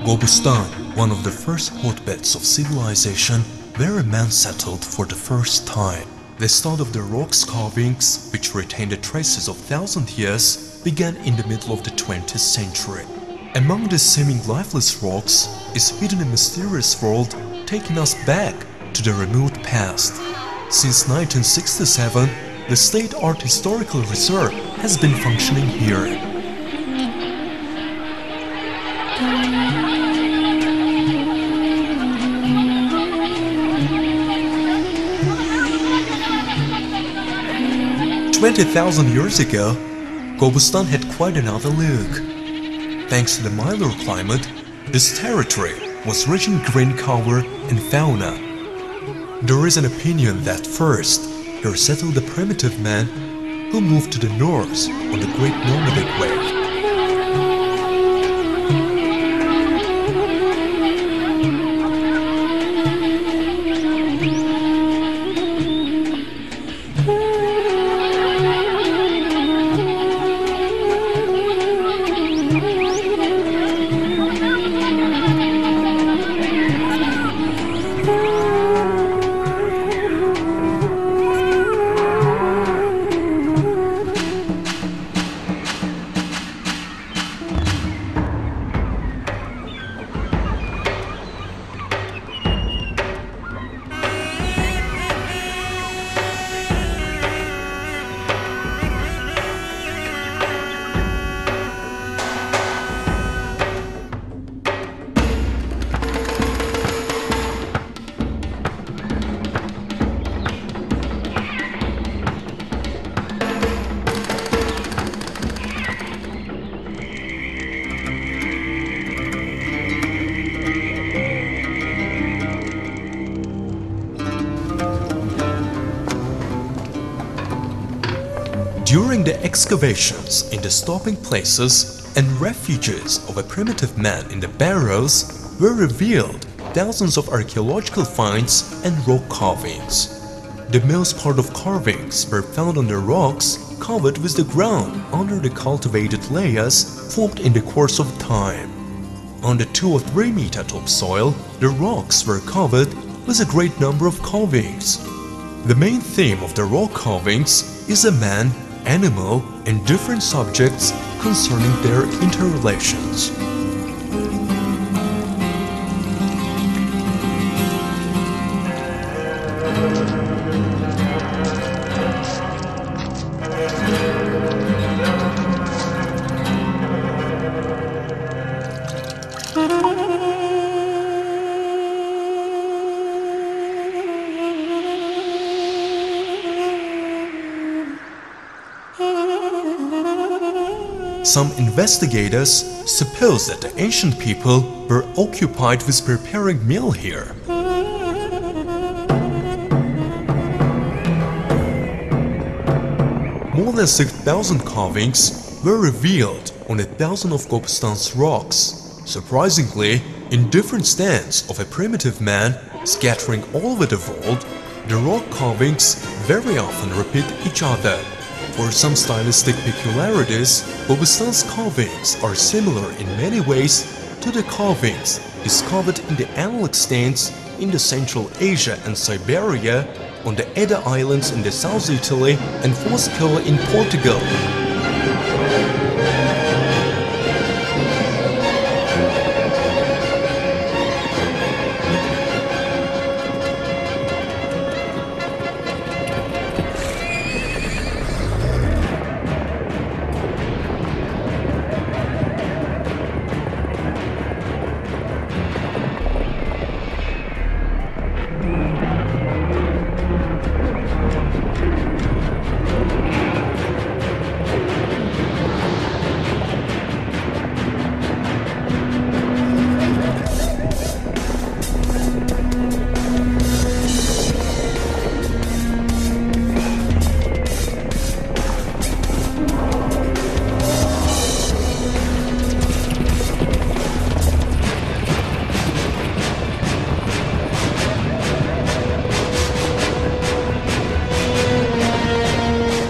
Gobustan, one of the first hotbeds of civilization where a man settled for the first time. The start of the rock carvings, which retain the traces of 1,000 years, began in the middle of the 20th century. Among the seeming lifeless rocks is hidden a mysterious world taking us back to the remote past. Since 1967, the State Art Historical Reserve has been functioning here. "20,000 years ago, Gobustan had quite another look. Thanks to the milder climate, this territory was rich in green cover and fauna. There is an opinion that first here settled the primitive man who moved to the north on the Great Nomadic Way. During the excavations in the stopping places and refuges of a primitive man in the barrows were revealed thousands of archaeological finds and rock carvings. The most part of carvings were found on the rocks covered with the ground under the cultivated layers formed in the course of time. On the 2 or 3 meter topsoil, the rocks were covered with a great number of carvings. The main theme of the rock carvings is a man, animal, and different subjects concerning their interrelations. Some investigators suppose that the ancient people were occupied with preparing meal here. More than 6,000 carvings were revealed on 1,000 of Gobustan's rocks. Surprisingly, in different stands of a primitive man scattering all over the world, the rock carvings very often repeat each other. For some stylistic peculiarities, Gobustan's carvings are similar in many ways to the carvings discovered in the analog stands in the Central Asia and Siberia, on the Edda Islands in the South Italy and Foscoa in Portugal.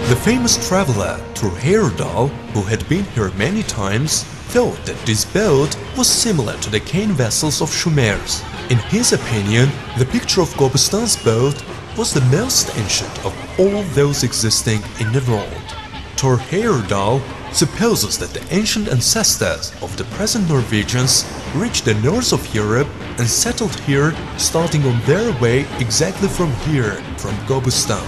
The famous traveler Thor Heyerdahl, who had been here many times, thought that this boat was similar to the cane vessels of Sumers. In his opinion, the picture of Gobustan's boat was the most ancient of all those existing in the world. Thor Heyerdahl supposes that the ancient ancestors of the present Norwegians reached the north of Europe and settled here, starting on their way exactly from here, from Gobustan.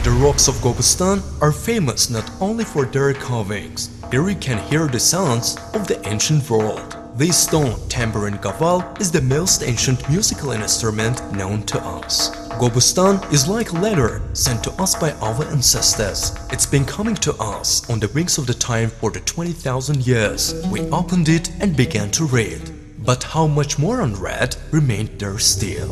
The rocks of Gobustan are famous not only for their carvings. Here you can hear the sounds of the ancient world. This stone tambourine gaval is the most ancient musical instrument known to us. Gobustan is like letter sent to us by our ancestors. It's been coming to us on the wings of the time for the 20,000 years. We opened it and began to read. But how much more unread remained there still.